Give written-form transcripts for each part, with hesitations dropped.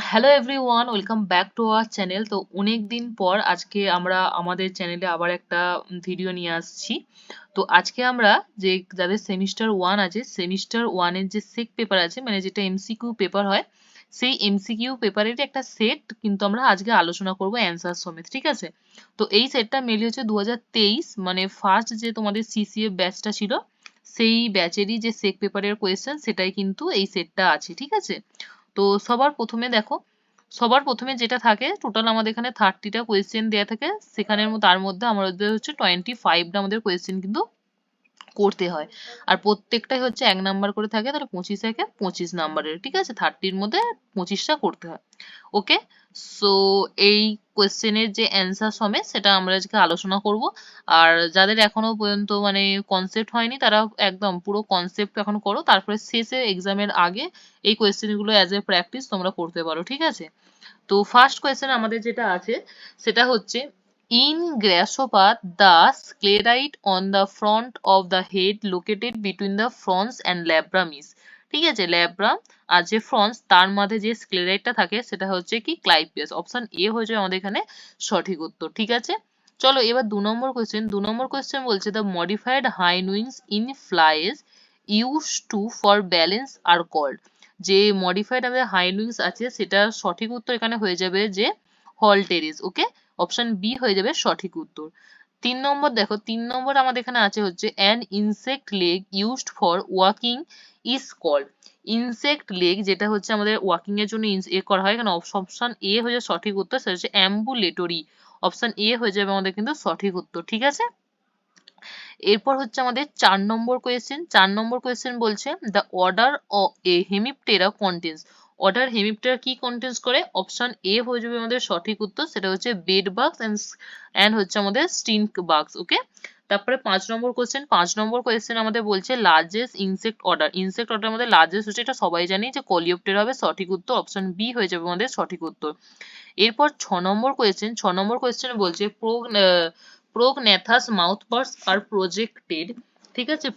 Hello everyone, welcome back to our channel. তো অনেক দিন পর আজকে আমরা আমাদের চ্যানেলে আবার একটা ভিডিও নিয়ে আসছি। তো আজকে আমরা যাদের সেমিস্টার ওয়ান আছে, সেমিস্টার ওয়ানের যে সেক পেপার আছে, মানে যেটা এমসিকিউ পেপার হয়, সেই এমসিকিউ পেপারের একটা সেট কিন্তু আমরা আজকে আলোচনা করব অ্যান্সার সমেত, ঠিক আছে? তো এই সেটটা মেনলি হচ্ছে 2023, মানে ফার্স্ট যে তোমাদের সিসিএ ব্যাচটা ছিল, সেই ব্যাচেরই যে সেক পেপারের কোয়েশ্চেন সেটাই কিন্তু এই সেটটা আছে, ঠিক আছে? তো সবার প্রথমে যেটা থাকে, টোটাল আমাদের এখানে 30টা কোয়েশ্চেন দেয়া থাকে। তার মধ্যে আমাদের হচ্ছে 25টা আমাদের কোয়েশ্চেন কিন্তু করতে হয়। আর প্রত্যেকটাই হচ্ছে 1 নাম্বার করে থাকে, তাহলে 25 একে 25 নাম্বারের, ঠিক আছে? 30র মধ্যে 25টা করতে হয়। ওকে, সো এই কোয়েশ্চেনের যে অ্যান্সার সমেত সেটা আমরা আজকে আলোচনা করব। আর যাদের এখনো পর্যন্ত মানে কনসেপ্ট হয়নি, তারা একদম পুরো কনসেপ্ট এখন করো, তারপরে শেষে এক্সামের আগে এই কোয়েশ্চেনগুলো অ্যাজ এ প্র্যাকটিস তোমরা করতে পারো, ঠিক আছে? তো ফার্স্ট কোয়েশ্চেন আমাদের যেটা আছে সেটা হচ্ছে, in গ্রাসোপাত the sclerite on the front of the head located between the frons and labrum is, ঠিক আছে? ল্যাব্রাম আর যে ফ্রন্স তার মাঝে যে স্ক্লেরাইটটা থাকে সেটা হচ্ছে কি ক্লাইপিয়াস। অপশন এ হয়ে যায় আমাদের এখানে সঠিক উত্তর, ঠিক আছে? চলো এবার 2 নম্বর কোয়েশ্চেন বলছে, the modified hind wings in flies use to for balance are called. যে মডিফাইড আমাদের হাইন্ড উইংস আছে সেটার সঠিক উত্তর এখানে হয়ে যাবে যে হলটেরিস। ওকে, অপশন বি হয়ে যাবে সঠিক উত্তর। 3 নম্বর দেখো, 3 নম্বর আমাদের এখানে আছে হচ্ছে an insect leg used for walking is called. Insect leg যেটা হচ্ছে আমাদের ওয়াকিং এর জন্য করা হয়, এখানে অপশন এ হয়ে যাবে সঠিক উত্তর, সেটা হচ্ছে অ্যাম্বুলেটরি। অপশন এ হয়ে যাবে আমাদের কিন্তু সঠিক উত্তর, ঠিক আছে? এরপর হচ্ছে আমাদের 4 নম্বর কোয়েশ্চেন। 4 নম্বর কোয়েশ্চেন বলছে, দ্য অর্ডার এ হেমিপটেরা কন্টেন্স। অর্ডার হেমিপটেরা কি কন্টেন্স করে? অপশন এ হয়ে যাবে আমাদের সঠিক উত্তর, সেটা হচ্ছে বেড বাগস এন্ড হচ্ছে আমাদের স্টিঙ্ক বাগস। ওকে, তারপরে 5 নম্বর কোয়েশ্চেন। 5 নম্বর কোয়েশ্চেন আমাদের বলছে largest insect order. Insect order আমাদের লার্জেস্ট হচ্ছে, এটা সবাই জানি যে কলিওপ্টেরা হবে সঠিক উত্তর, অপশন বি হয়ে যাবে আমাদের সঠিক উত্তর। এরপর 6 নম্বর কোয়েশ্চেন। 6 নম্বর কোয়েশ্চেন বলছে, প্রোগন্যাথাস মাউথপার্টস আর প্রজেক্টেড, ঠিক আছে?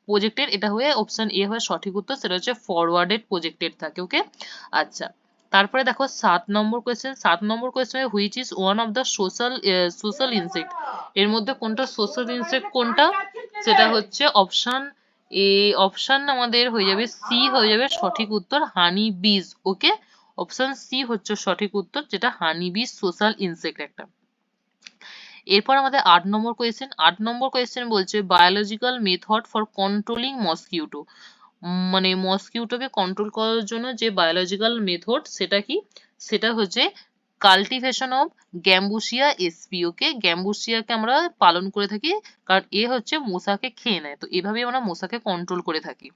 প্রজেক্টেড এটা হয়ে অপশন এ হয় সঠিক উত্তর, সেটা হচ্ছে ফরওয়ার্ডেড প্রজেক্টেড থাকে। ওকে, আচ্ছা। তারপরে দেখো 7 নম্বর কোয়েশ্চেন। 7 নম্বর question, which is one of the social insect. এর মধ্যে কোনটা সোশ্যাল ইনসেক্ট কোনটা? সেটা হচ্ছে অপশন এ। অপশন আমাদের হয়ে যাবে সি হয়ে যাবে সঠিক উত্তর, হানি বিজ। ওকে, অপশন সি হচ্ছে সঠিক উত্তর, যেটা হানি বি সোশ্যাল ইনসেক্ট একটা। এরপর আমাদের 8 নম্বর কোয়েশ্চেন। 8 নম্বর কোয়েশ্চেন বলছে, biological method for controlling mosquito. মানে মসকিউটোকে কন্ট্রোল করার জন্য যে বায়োলজিক্যাল মেথড সেটা কি? সেটা হচ্ছে কাল্টিভেশন অফ গ্যাম্বুসিয়া এসপি। ওকে, গ্যাম্বুসিয়াকে আমরা পালন করে থাকি, কারণ এ হচ্ছে মশাকে খেয়ে নেয়, তো এভাবেই আমরা মশাকে কন্ট্রোল করে থাকি।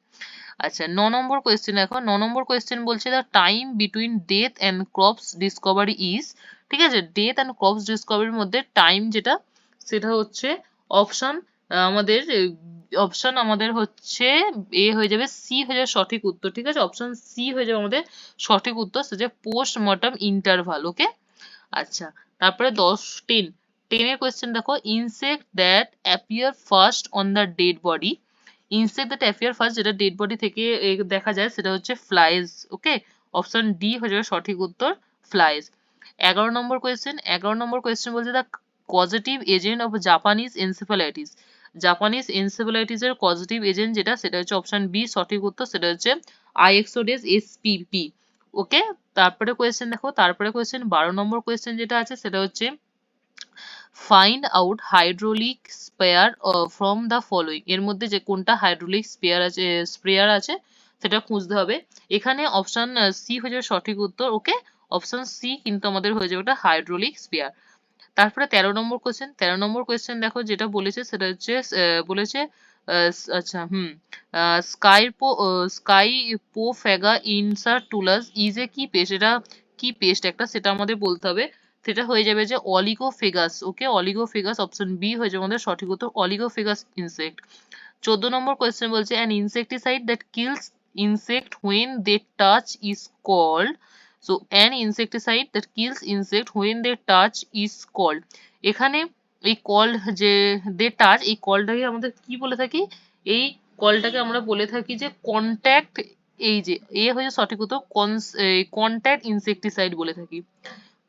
আচ্ছা, 9 নম্বর কোয়েশ্চেন দেখো। 9 নম্বর কোয়েশ্চেন বলছে, the time between death and crops Discovery is, ঠিক আছে? ডেথ অ্যান্ড ক্রপস ডিসকভারির মধ্যে টাইম যেটা, সেটা হচ্ছে অপশন আমাদের হচ্ছে এ হয়ে যাবে, সি হয়ে যাবে সঠিক উত্তর, ঠিক আছে? অপশন সি হয়ে যাবে আমাদের সঠিক উত্তর, সেটা পোস্টমর্টম ইন্টারভাল। ওকে, আচ্ছা। তারপরে 10 এর কোয়েশ্চেন দেখো, insect that appear first on the dead body. Insect that appear first যেটা ডেড বডি থেকে দেখা যায় সেটা হচ্ছে ফ্লাইজ। ওকে, অপশন ডি হয়ে যাবে সঠিক উত্তর, ফ্লাইজ। 11 নম্বর কোয়েশ্চেন। 11 নম্বর কোয়েশ্চেন বলছে, the causative agent of Japanese encephalitis. Japanese encephalitis এর কজেটিভ এজেন্ট যেটা, সেটা হচ্ছে অপশন বি সঠিক উত্তর, সেটা হচ্ছে আইএক্সোডেস এসপিপি। ওকে, তারপরে কোয়েশ্চেন দেখো। তারপরে কোয়েশ্চেন 12 নম্বর কোয়েশ্চেন যেটা আছে সেটা হচ্ছে, find out hydraulic spare from the following. এর মধ্যে যে কোনটা হাইড্রোলিক স্প্রেয়ার আছে সেটা খুঁজতে হবে। এখানে অপশন সি হয়ে যাবে সঠিক উত্তর। ওকে, অপশন সি কিন্তু আমাদের হয়ে যাবে ওটা হাইড্রোলিক স্পেয়ার। তারপরে 13 নম্বর কোয়েশ্চেন। 13 নম্বর কোয়েশ্চেন দেখো, যেটা বলেছে সেটা হচ্ছে বলেছে আচ্ছা স্কাইপোফ্যাগা ইনসার্টুলাস ইজ এ কি পেস্ট। এটা কি পেস্ট একটা, সেটা আমাদের বলতে হবে। সেটা হয়ে যাবে যে অলিগোফেগাস। ওকে, অলিগোফেগাস, অপশন বি হয়ে যাবে আমাদের সঠিক উত্তর, অলিগোফেগাস ইনসেক্ট। 14 নম্বর কোয়েশ্চেন বলছে, an insecticide that kills insect when they touch is called. So an insecticide that kills insect when they touch is called. এখানে এই কল্ড যে দে টাচ, এই কলটাকে আমাদের কি বলে থাকি? এই কলটাকে আমরা বলে থাকি যে কন্ট্যাক্ট এই যে এ হচ্ছে সঠিক উত্তর, কন্ট্যাক্ট ইনসেক্টিসাইড বলে থাকি।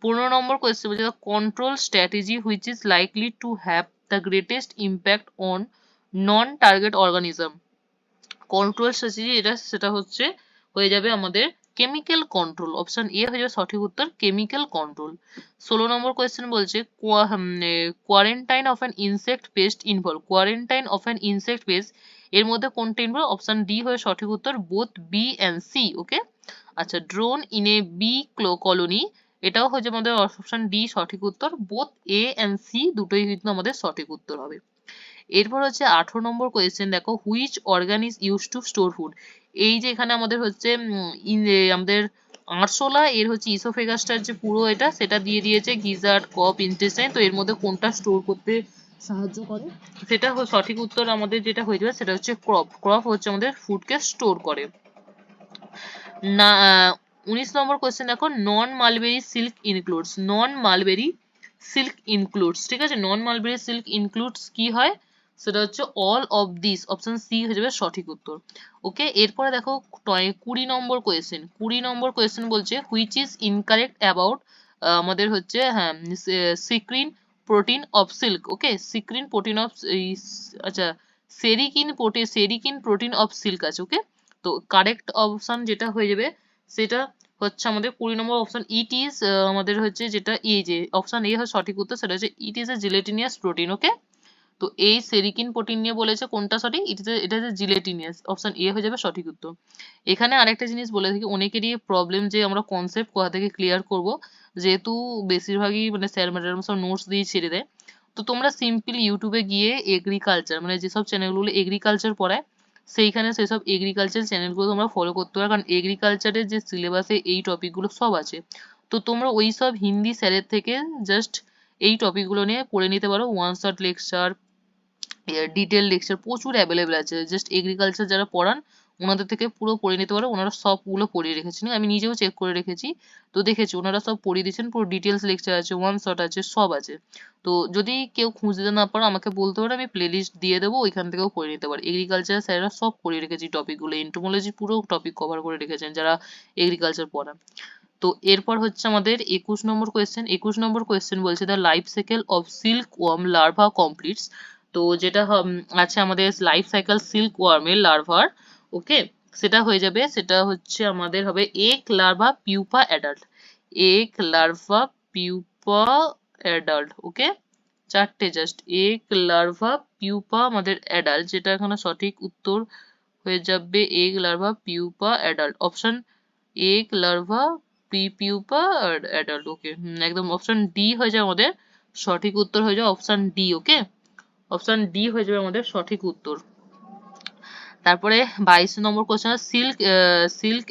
15 নম্বর কোয়েশ্চেন বলছে control strategy which is likely to have the greatest impact on non target organism. Control strategy এটা সেটা হচ্ছে হয়ে যাবে আমাদের কেমিক্যাল কন্ট্রোল, অপশন এ হয়ে যাবে সঠিক উত্তর কেমিক্যাল কন্ট্রোল। 16 নম্বর কোয়েশ্চেন বলছে quarantine of an insect pest involve, quarantine of an insect pest এর মধ্যে কোনটা ইনভলভ, অপশন ডি হয়ে সঠিক উত্তর both B and C. Okay, আচ্ছা drone in a bee colony, এটাও হয়ে যাবে আমাদের অপশন ডি সঠিক উত্তর, বোথ এ অ্যান্ড সি দুটোই কিন্তু আমাদের সঠিক উত্তর হবে। এরপর হচ্ছে 18 নম্বর কোয়েশ্চেন দেখো which organ is use to store food. এই যে এখানে আমাদের হচ্ছে আমাদের আরশোলা এর হচ্ছে ইসোফেগাসটার যে পুরো এটা সেটা দিয়ে দিয়েছে গিজার্ড কপ ইন্টেস্টাইন, তো এর মধ্যে কোনটা স্টোর করতে সাহায্য করে, সেটা সঠিক উত্তর আমাদের যেটা হয়ে যাবে সেটা হচ্ছে ক্রপ। ক্রপ হচ্ছে আমাদের ফুডকে স্টোর করে না। 19 নম্বর কোয়েশ্চেন দেখো নন মালবেরি সিল্ক ইনক্লুডস, নন মালবেরি সিল্ক ইনক্লুডস, ঠিক আছে, নন মালবেরি সিল্ক ইনক্লুডস কি হয়, সেটা হচ্ছে all of this, option C হয়ে যাবে সঠিক উত্তর। ওকে, এরপরে দেখো 20 নম্বর কোয়েশ্চেন, 20 নম্বর কোয়েশ্চেন বলছে হুইচ ইজ ইনকারেক্ট অ্যাবাউট আমাদের হচ্ছে হ্যাঁ sericin protein of silk. Okay, sericin protein of, আচ্ছা সেরিকিন প্রোটিন অফ সিল্ক আছে। ওকে, তো কারেক্ট অপশন যেটা হয়ে যাবে সেটা হচ্ছে আমাদের 20 নম্বর অপশন ইট ইজ আমাদের হচ্ছে যেটা এই যে অপশন এ হয় সঠিক উত্তর, সেটা হচ্ছে ইট ইজ এ জিলেটিনিয়াস প্রোটিন। ওকে, তো এই সেরিকিন প্রোটিন নিয়ে বলেছে কোনটা সঠিক, এটা যে জিলেটিনিয়াস, অপশন এ হয়ে যাবে সঠিক উত্তর। এখানে আরেকটা জিনিস বলে থাকি, অনেকেরই প্রবলেম যে আমরা কনসেপ্ট কোথা থেকে ক্লিয়ার করব, যেহেতু বেশিরভাগই মানে স্যার ম্যাডাম সব নোটস দিয়ে ছেড়ে দেয়, তো তোমরা সিম্পলি ইউটিউবে গিয়ে এগ্রিকালচার মানে যেসব চ্যানেলগুলো এগ্রিকালচার পড়ায় সেইখানে সেসব এগ্রিকালচার চ্যানেলগুলো তোমরা ফলো করতে পারো, কারণ এগ্রিকালচারের যে সিলেবাসে এই টপিকগুলো সব আছে। তো তোমরা ওই সব হিন্দি স্যারের থেকে জাস্ট এই টপিকগুলো নিয়ে পড়ে নিতে পারো, one shot lecture, detail lecture প্রচুর অ্যাভেলেবেল আছে, জাস্ট এগ্রিকালচার যারা পড়ান ওনাদের থেকে পুরো পড়ে নিতে পারো, ওনারা সবগুলো পড়িয়ে রেখেছেন, আমি নিজেও চেক করে রেখেছি, তো দেখেছি ওনারা সব পড়িয়ে দিয়েছেন, পুরো ডিটেলস লেকচার আছে, ওয়ান শট আছে, সব আছে। তো যদি কেউ খুঁজতে না পারো আমাকে বলতে পারো, আমি প্লেলিস্ট দিয়ে দেবো, ওইখান থেকেও পড়ে নিতে পারো। এগ্রিকালচার স্যাররা সব পড়িয়ে রেখেছি টপিকগুলো, এন্টোমোলজি পুরো টপিক কভার করে রেখেছেন যারা এগ্রিকালচার পড়ান। তো এরপর হচ্ছে আমাদের 21 নম্বর কোয়েশ্চেন, 21 নম্বর কোয়েশ্চেন বলছে the life cycle of silk worm larva completes, তো যেটা আছে আমাদের লাইফ সাইকেল সিল্ক ওয়ার্মের লার্ভার। ওকে, সেটা হয়ে যাবে, সেটা হচ্ছে আমাদের হবে egg larva pupa adult, egg larva pupa adult. Okay, চারটে জাস্ট এগ লার্ভা পিউপা আমাদের অ্যাডাল্ট, যেটা এখানে সঠিক উত্তর হয়ে যাবে egg larva pupa adult, option egg larva pupa adult. Okay, একদম অপশন ডি হয়ে যাবে আমাদের সঠিক উত্তর, হয়ে যাবে option D. Okay, option D হয়ে যাবে আমাদের সঠিক উত্তর। তারপরে 22 নম্বর question, silk silk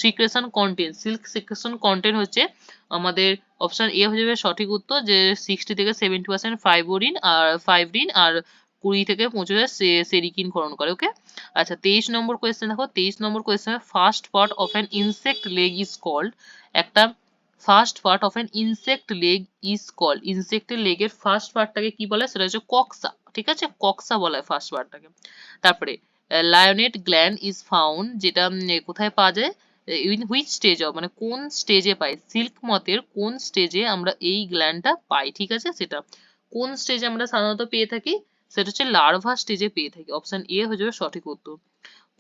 secretion content, silk secretion content হচ্ছে আমাদের অপশন এ হয়ে যাবে সঠিক উত্তর, যে 60 থেকে 70% ফাইব্রিন আর 20 থেকে 25 সেরিকিন ক্ষরণ করে। ওকে, আচ্ছা 23 নম্বর কোয়েশ্চেন দেখো, 23 নম্বর question first part of an insect leg is called, একটা first part of an insect leg is called, ইনসেক্টের লেগের ফার্স্ট পার্টটাকে কি বলে, সেটা হচ্ছে কক্সা। ঠিক আছে, কক্সা বলা হয় ফার্স্ট পার্টটাকে। তারপরে লায়োনেট গ্ল্যান্ড ইজ ফাউন্ড, যেটা কোথায় পাওয়া যায়, ইন হুইচ স্টেজ অফ মানে কোন স্টেজে পাই, সিল্ক মতের কোন স্টেজে আমরা এই গ্ল্যান্ডটা পাই, ঠিক আছে, সেটা কোন স্টেজে আমরা সাধারণত পেয়ে থাকি, সেটা হচ্ছে লার্ভা স্টেজে পেয়ে থাকি, অপশন এ হয়ে যাবে সঠিক উত্তর।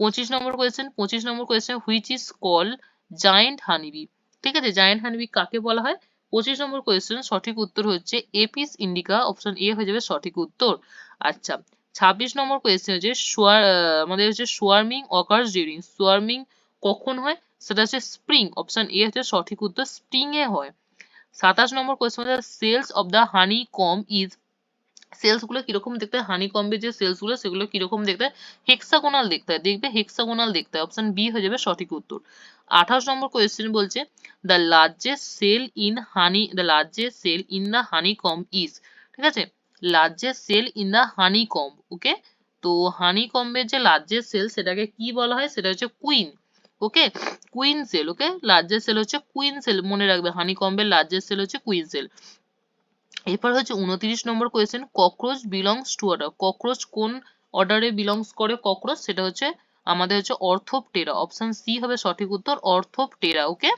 25 নম্বর কোয়েশ্চেন, 25 নম্বর question which is call giant honeybee, ঠিক আছে, জায়েন্ট হানিবি কাকে বলা হয়, 25 নম্বর কোয়েশ্চেন সঠিক উত্তর হচ্ছে এপিস ইন্ডিকা, অপশন এ হয়ে যাবে সঠিক উত্তর। আচ্ছা 26 নম্বর কোয়েশ্চেন হচ্ছে আমাদের হচ্ছে সোয়ার্মিং অকার্স ডিউরিং, সোয়ার্মিং কখন হয়, সেটা হচ্ছে স্প্রিং, অপশন এ হচ্ছে সঠিক উত্তর, স্প্রিং এ হয়। 27 নম্বর কোয়েশ্চেন হচ্ছে cells of the honey comb is, cells গুলো কিরকম দেখতে হয়, হানি কম্বের যে সেলস গুলো সেগুলো কিরকম দেখতে হয়, হেক্সাগোনাল দেখতে হয়, দেখবে হেক্সাগোনাল দেখতে হয়, অপশন বি হয়ে যাবে সঠিক উত্তর। 28 নম্বর কোয়েশ্চেন বলছে the largest cell in honey, the largest cell in the honeycomb is, ঠিক আছে, largest cell in the honeycomb. Okay, তো হানি কম্বের যে লার্জেস্ট সেল সেটাকে কি বলা হয়, সেটা হচ্ছে queen. Okay, queen cell. Okay, largest cell হচ্ছে কুইন সেল, মনে রাখবে হানি কম্বের লার্জেস্ট সেল হচ্ছে কুইন সেল। এরপর হচ্ছে 29 নম্বর question cockroach belongs to order, cockroach কোন অর্ডারে বিলংস করে, ককরোচ সেটা হচ্ছে আমাদের হচ্ছে অর্থোপটেরা, অপশন সি হবে সঠিক উত্তর, অর্থোপটেরা। ওকে,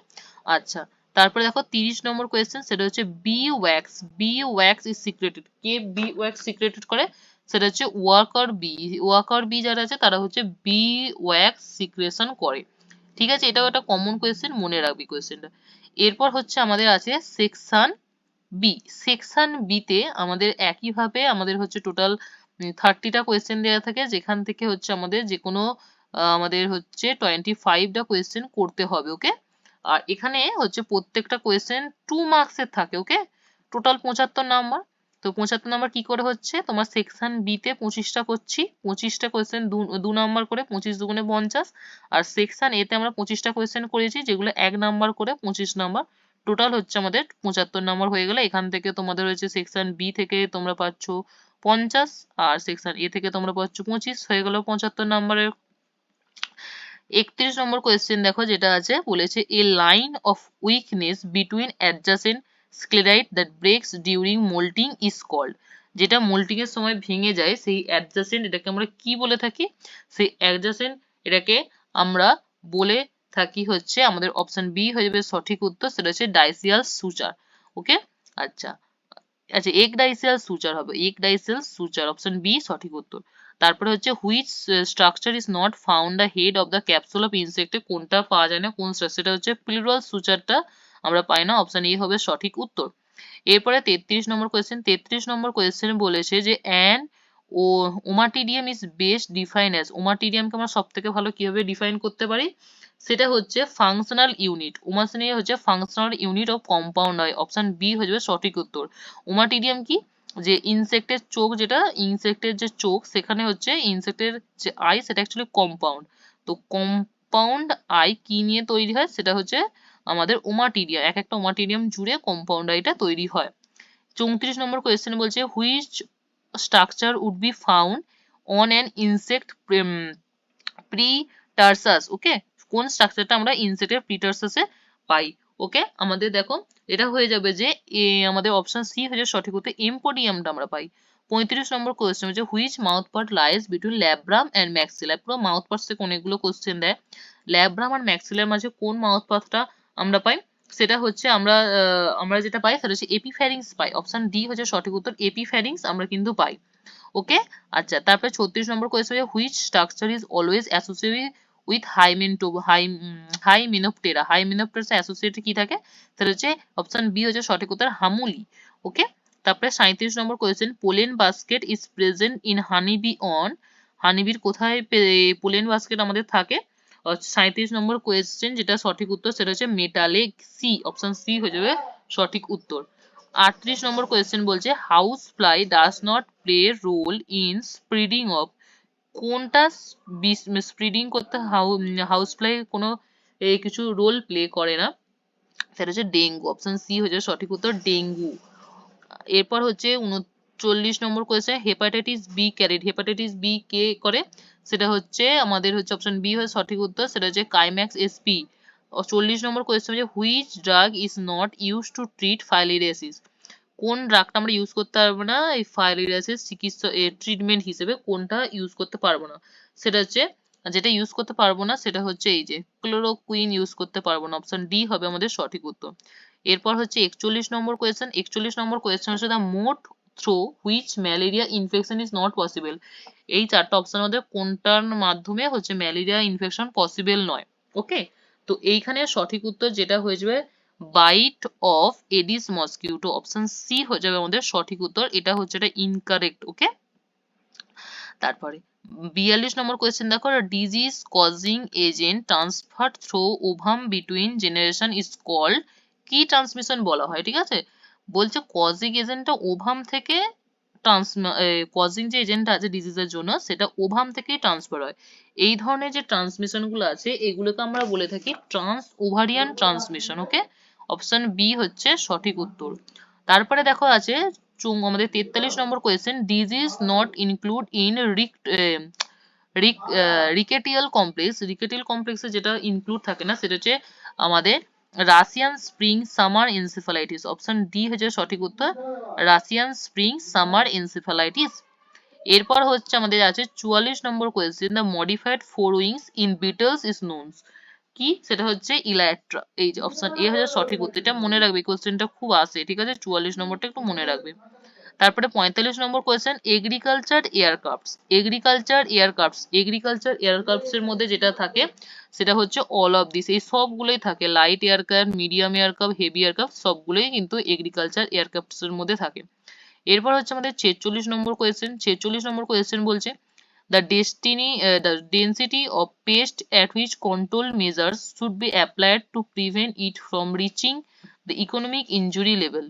আচ্ছা তারপরে দেখো 30 নম্বর কোয়েশ্চেন, সেটা হচ্ছে bee wax, bee wax is secreted, কে বি ওয়্যাক্স সিক্রেটেড করে? সেটা হচ্ছে ওয়ার্কার বি, ওয়ার্কার বি যারা আছে তারা হচ্ছে বি ওয়্যাক্স সিক্রেশন করে। ঠিক আছে, এটাও একটা কমন কোয়েশ্চেন, মনে রাখবি কোয়েশ্চেনটা। এরপর হচ্ছে আমাদের আছে সেকশন বি, সেকশন বি তে আমাদের একইভাবে আমাদের হচ্ছে টোটাল 30টা কোয়েশ্চেন দেওয়া থাকে, যেখান থেকে হচ্ছে আমাদের যে কোনো আমাদের হচ্ছে 25টা কোয়েশ্চেন করতে হবে। ওকে, আর এখানে হচ্ছে প্রত্যেকটা কোয়েশ্চেন 2 মার্কসের থাকে। ওকে, টোটাল 75 নাম্বার। তো 75 নাম্বার কি করে হচ্ছে, তোমার সেকশন বি তে 25টা করছি, 25টা কোয়েশ্চেন 2 নাম্বার করে, 25 দুগুণে 50। আর সেকশন এ তে আমরা 25টা কোয়েশ্চেন করেছি, যেগুলো 1 নাম্বার করে, 25 নাম্বার। টোটাল হচ্ছে আমাদের 75 নাম্বার হয়ে গেলে এখান থেকে তোমাদের হচ্ছে সেকশন বি থেকে তোমরা পাচ্ছ 50, আর সেকশন এ থেকে তোমরা পাচ্ছ 25, হয়ে গেল 75 নাম্বারের। 31 নম্বর কোয়েশ্চেন দেখো, যেটা আছে বলেছে a line of weakness between adjacent sclerite that breaks during moulting is called, যেটা মোল্টিং এর সময় ভেঙে যায় সেই অ্যাডজাসেন্ট, এটাকে আমরা কি বলে থাকি? সেই অ্যাডজাসেন্ট এটাকে আমরা বলে থাকি হচ্ছে আমাদের অপশন বি হয়ে যাবে সঠিক উত্তর, সেটা হচ্ছে ডাইসিয়াল সুচার। ওকে, আচ্ছা আচ্ছা এগ ডাইসিয়াল সুচার হবে, ecdysial suture, option B সঠিক উত্তর। তারপরে হচ্ছে which structure is not found the head of the capsule of ইনসেক্টে, কোনটা পাওয়া যায় না, কোন স্ট্রাকচার? সেটা হচ্ছে প্লিউরাল সুচারটা আমরা পাই না, অপশন এ হবে সঠিক উত্তর। এরপরে 33 নম্বর কোয়েশ্চেন, 33 নম্বর কোয়েশ্চেন বলেছে যে অ্যান ও ommatidium is best define as, ওমাটিডিয়ামকে আমরা সব থেকে ভালো কিভাবে ডিফাইন করতে পারি? সেটা হচ্ছে ফাংশনাল ইউনিট, ওমাসিনিয়া হচ্ছে ফাংশনাল ইউনিট অফ কম্পাউন্ড হয়, অপশন বি হয়ে যাবে সঠিক উত্তর। ওমাটিডিয়াম কি? যে ইনসেক্টের চোখ, যেটা ইনসেক্টের যে চোখ সেখানে হচ্ছে ইনসেক্টের যে আই সেটা অ্যাকচুয়ালি কম্পাউন্ড। তো কম্পাউন্ড আই কি নিয়ে তৈরি হয়? সেটা হচ্ছে আমাদের ওমাটিডিয়াম, এক একটা ওমাটিডিয়াম জুড়ে কম্পাউন্ড আইটা তৈরি হয়। 34 নম্বর কোয়েশ্চেন বলছে which structure would be found on an insect pretarsus. Okay, কোন স্ট্রাকচারটা আমরা ইনসেক্টের প্রিটার্সাসে পাই? ওকে, আমাদের দেখো এটা হয়ে যাবে যে আমাদের অপশন সি হয়ে সঠিক উত্তর, এম্পোডিয়ামটা আমরা পাই। 35 নম্বর কোয়েশ্চেন হচ্ছে which mouth part lies between labrum and maxilla, পুরো মাউথ পার্টস থেকে অনেকগুলো কোয়েশ্চেন দেয়, ল্যাব্রাম আর ম্যাক্সিলার মাঝে কোন মাউথ পার্টটা আমরা পাই? সেটা হচ্ছে আমরা যেটা পাই সেটা হচ্ছে এপিফ্যারিংস পাই, অপশন ডি হচ্ছে সঠিক উত্তর, এপিফ্যারিংস আমরা কিন্তু পাই। ওকে, আচ্ছা তারপরে 36 নম্বর question, which structure is always associated with Hymenoptera, হাইমেনোপটেরার সাথে অ্যাসোসিয়েটেড কি থাকে? সেটা হচ্ছে অপশন বি হচ্ছে সঠিক উত্তর, হামুলি। ওকে, তারপরে 37 নম্বর question, pollen basket is present in honeybee on, হানিবির কোথায় পোলেন বাস্কেট আমাদের থাকে? 37 নম্বর কোয়েশ্চেন যেটা সঠিক উত্তর সেটা হচ্ছে মেটালে সি, অপশন সি হয়ে যাবে সঠিক উত্তর। 38 নম্বর কোয়েশ্চেন বলছে house fly does not play role in spreading of, কোনটা স্প্রিডিং করতে হাউস ফ্লাই কোনো কিছু রোল প্লে করে না? সেটা হচ্ছে ডেঙ্গু, অপশন সি হয়ে যাবে সঠিক উত্তর, ডেঙ্গু। এরপর হচ্ছে 39 নম্বর question, hepatitis B carried, hepatitis B কে করে? সেটা হচ্ছে আমাদের হচ্ছে অপশন বি হয় সঠিক উত্তর, সেটা হচ্ছে কাইম্যাক্স এসপি। 40 নম্বর কোয়েশ্চেন হচ্ছে which drug is not use to treat filariasis, কোন ড্রাগটা আমরা ইউজ করতে পারবো না এই ফাইলিরিয়াসিস চিকিৎসা ট্রিটমেন্ট হিসেবে, কোনটা ইউজ করতে পারবো না? সেটা হচ্ছে যেটা ইউজ করতে পারবো না সেটা হচ্ছে এই যে ক্লোরোকুইন ইউজ করতে পারবো না, অপশন ডি হবে আমাদের সঠিক উত্তর। এরপর হচ্ছে 41 নম্বর কোয়েশ্চেন, 41 নম্বর কোয়েশ্চেন হচ্ছে the mode through which malaria infection is not possible, এই চারটা অপশনের মধ্যে কোনটার মাধ্যমে হচ্ছে ম্যালেরিয়া ইনফেকশন পসিবল নয়? ওকে, তো এইখানে সঠিক উত্তর যেটা হয়ে যাবে bite of Aedes mosquito, option C হয়ে যাবে আমাদের সঠিক উত্তর, এটা হচ্ছে এটা ইনকারেক্ট। ওকে, তারপরে 42 নম্বর কোয়েশ্চেন দেখো, disease causing agent transfer through ovum between generation is called, কি ট্রান্সমিশন বলা হয়? ঠিক আছে, বলছে কজিং এজেন্টটা ওভাম থেকে কজিং যে এজেন্ট আছে ডিজিজের জন্য সেটা ওভাম থেকেই ট্রান্সফার হয়। এই ধরনের যে ট্রান্সমিশন গুলো আছে এগুলোকে আমরা বলে থাকি transovarian transmission. Okay, option B হচ্ছে সঠিক উত্তর। তারপরে দেখো আছে আমাদের 43 নম্বর question, disease not include in rickettsial complex, rickettsial কমপ্লেক্সে যেটা ইনক্লুড থাকে না সেটা হচ্ছে আমাদের Russian spring summer encephalitis, option D হচ্ছে সঠিক উত্তর, রাশিয়ান স্প্রিং সামার এনসেফালাইটিস। এরপর হচ্ছে আমাদের আছে 44 নম্বর question, the modified fore wings in beetles is known. কি সেটা হচ্ছে ইলাট্রা। এই যে অপশন এ হচ্ছে সঠিক উত্তর। এটা মনে রাখবে, কোয়েশ্চেনটা খুব আসে, ঠিক আছে? 44 নম্বরটা একটু মনে রাখবে। তারপরে 45 নম্বর question, agriculture aircrafts. Agriculture aircrafts এর মধ্যে যেটা থাকে সেটা হচ্ছে অল অফ দিস, এই সবগুলোই থাকে। Light aircraft, medium aircraft, heavy aircraft সবগুলোই কিন্তু এগ্রিকালচার এয়ারক্রাফটস এর মধ্যে থাকে। এরপর হচ্ছে আমাদের 46 নম্বর কোয়েশ্চেন। 46 নম্বর কোয়েশ্চেন বলছে the density of pest at which control measures should be applied to prevent it from reaching the economic injury level.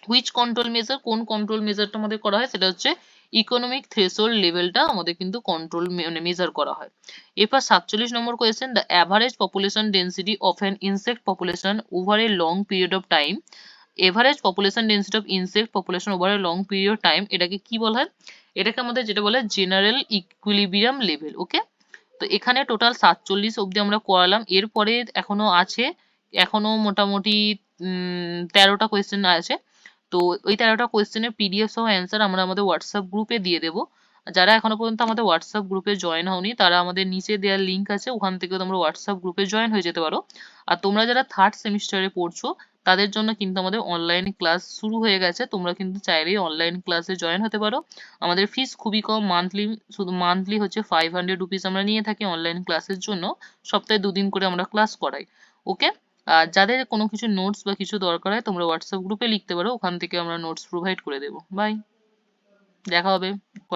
Which control measure, কোন কন্ট্রোল মেজারটা আমাদের করা হয় সেটা হচ্ছে ইকোনমিক থ্রেশহোল্ড লেভেলটা আমাদের কিন্তু কন্ট্রোল মানে মেজার করা হয়। এরপর 47 নম্বর question, the average population density of an insect population over a long period of time. Average population density of insect population over a long period of time, এটাকে কি বলা হয়? এটাকে আমাদের যেটা বলে জেনারেল ইকুইলিব্রিয়াম লেভেল। ওকে, তো এখানে টোটাল 47 অব্দি আমরা করালাম। এরপরে এখনো আছে, এখনো মোটামুটি 13টা কোয়েশ্চেন আছে। তো ওই 13টা কোয়েশ্চেনের পিডিএফ সহ অ্যান্সার আমরা আমাদের হোয়াটসঅ্যাপ গ্রুপে দিয়ে দেবো। যারা এখনো পর্যন্ত আমাদের হোয়াটসঅ্যাপ গ্রুপে জয়েন হওনি তারা আমাদের নিচে দেওয়ার লিঙ্ক আছে, ওখান থেকে তোমরা হোয়াটসঅ্যাপ গ্রুপে জয়েন হয়ে যেতে পারো। আর তোমরা যারা থার্ড সেমিস্টারে পড়ছো তাদের জন্য কিন্তু আমাদের অনলাইন ক্লাস শুরু হয়ে গেছে, তোমরা কিন্তু চাইলেই অনলাইন ক্লাসে জয়েন হতে পারো। আমাদের ফিস খুবই কম, মান্থলি, শুধু মান্থলি হচ্ছে 500 রুপিস আমরা নিয়ে থাকি অনলাইন ক্লাসের জন্য। সপ্তাহে 2 দিন করে আমরা ক্লাস করাই। ওকে, আর যাদের কোনো কিছু নোটস বা কিছু দরকার হয় তোমরা হোয়াটসঅ্যাপ গ্রুপে লিখতে পারো, ওখান থেকে আমরা নোটস প্রোভাইড করে দেবো। বাই, দেখা হবে।